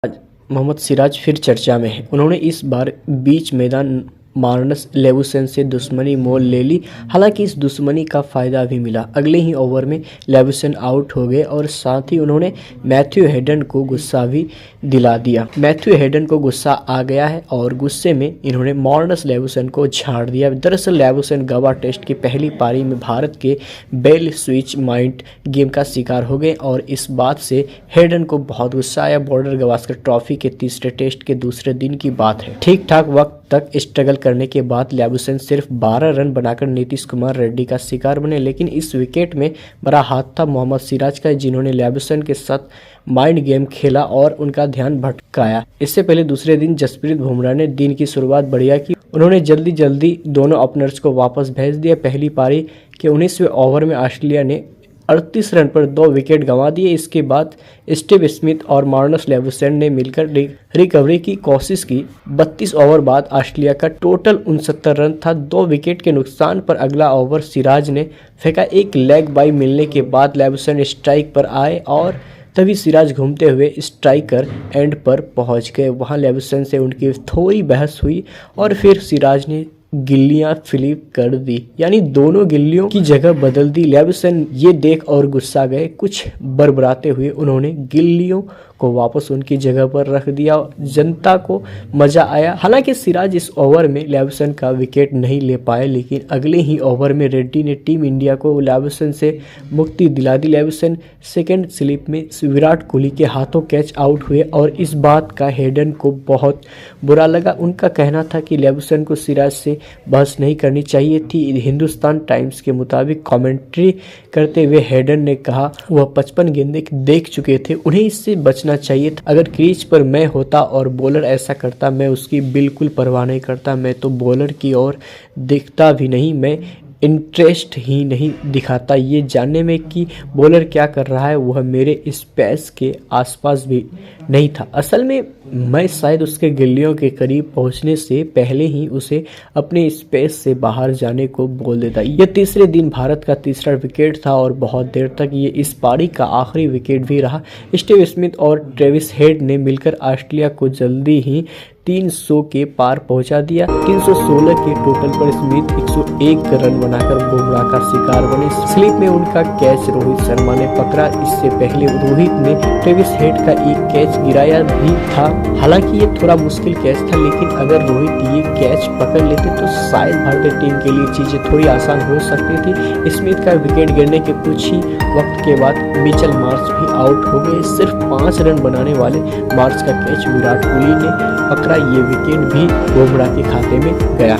आज मोहम्मद सिराज फिर चर्चा में हैं। उन्होंने इस बार बीच मैदान मार्नस लेवुसन से दुश्मनी मोल ले ली। हालांकि इस दुश्मनी का फ़ायदा भी मिला। अगले ही ओवर में लेवुसन आउट हो गए और साथ ही उन्होंने मैथ्यू हेडन को गुस्सा भी दिला दिया। मैथ्यू हेडन को गुस्सा आ गया है और गुस्से में इन्होंने मार्नस लेवुसन को झाड़ दिया। दरअसल लेवुसन गवा टेस्ट की पहली पारी में भारत के बेल स्विच माइंड गेम का शिकार हो गए और इस बात से हेडन को बहुत गुस्सा आया। बॉर्डर गवास्कर ट्रॉफी के तीसरे टेस्ट के दूसरे दिन की बात है। ठीक ठाक वक्त तक स्ट्रगल करने के बाद लेवुसन सिर्फ 12 रन बनाकर नीतीश कुमार रेड्डी का शिकार बने, लेकिन इस विकेट में बड़ा हाथ था मोहम्मद सिराज का, जिन्होंने लेवुसन के साथ माइंड गेम खेला और उनका ध्यान भटकाया। इससे पहले दूसरे दिन जसप्रीत बुमराह ने दिन की शुरुआत बढ़िया की। उन्होंने जल्दी दोनों ओपनर्स को वापस भेज दिया। पहली पारी के 19वें ओवर में ऑस्ट्रेलिया ने 38 रन पर 2 विकेट गंवा दिए। इसके बाद स्टीव स्मिथ और मार्नस लेवुसन ने मिलकर रिकवरी की कोशिश की। 32 ओवर बाद ऑस्ट्रेलिया का टोटल 69 रन था। 2 विकेट के नुकसान पर अगला ओवर सिराज ने फेंका। एक लेग बाई मिलने के बाद लेवुसन स्ट्राइक पर आए और तभी सिराज घूमते हुए स्ट्राइकर एंड पर पहुंच गए। वहां लेवुसन से उनकी थोड़ी बहस हुई और फिर सिराज ने गिल्लियां फ्लिप कर दी, यानी दोनों गिल्लियों की जगह बदल दी। लेवुसन ये देख और गुस्सा गए। कुछ बड़बड़ाते हुए उन्होंने गिल्लियों को वापस उनकी जगह पर रख दिया। जनता को मजा आया। हालांकि सिराज इस ओवर में लेवुसन का विकेट नहीं ले पाए, लेकिन अगले ही ओवर में रेड्डी ने टीम इंडिया को लेवुसन से मुक्ति दिला दी। लेवुसन सेकंड स्लिप में विराट कोहली के हाथों कैच आउट हुए और इस बात का हेडन को बहुत बुरा लगा। उनका कहना था कि लेवुसन को सिराज से बहस नहीं करनी चाहिए थी। हिंदुस्तान टाइम्स के मुताबिक कमेंट्री करते हुए हेडन ने कहा वह 55 गेंदें देख चुके थे, उन्हें इससे बचना चाहिए था। अगर क्रीज पर मैं होता और बॉलर ऐसा करता, मैं उसकी बिल्कुल परवाह नहीं करता। मैं तो बॉलर की ओर देखता भी नहीं, मैं इंटरेस्ट ही नहीं दिखाता ये जानने में कि बॉलर क्या कर रहा है। वह मेरे स्पेस के आसपास भी नहीं था। असल में मैं शायद उसके गिल्लियों के करीब पहुंचने से पहले ही उसे अपने स्पेस से बाहर जाने को बोल देता। यह तीसरे दिन भारत का तीसरा विकेट था और बहुत देर तक ये इस पारी का आखिरी विकेट भी रहा। स्टीव स्मिथ और ट्रेविस हेड ने मिलकर ऑस्ट्रेलिया को जल्दी ही 300 के पार पहुंचा दिया। 316 के टोटल पर स्मिथ 101 रन बनाकर बुमराह का शिकार बने। स्लिप में उनका कैच रोहित शर्मा ने पकड़ा। इससे पहले रोहित ने ट्रेविस हेड का एक कैच गिराया भी था। हालांकि ये थोड़ा मुश्किल कैच था, लेकिन अगर रोहित ये कैच पकड़ लेते तो शायद भारतीय टीम के लिए चीजें थोड़ी आसान हो सकती थी। स्मिथ का विकेट गिरने के कुछ ही वक्त के बाद मिचेल मार्श भी आउट हो गए। सिर्फ 5 रन बनाने वाले मार्श का कैच विराट कोहली ने पकड़ा। ये विकेट भी बुमराह के खाते में गया।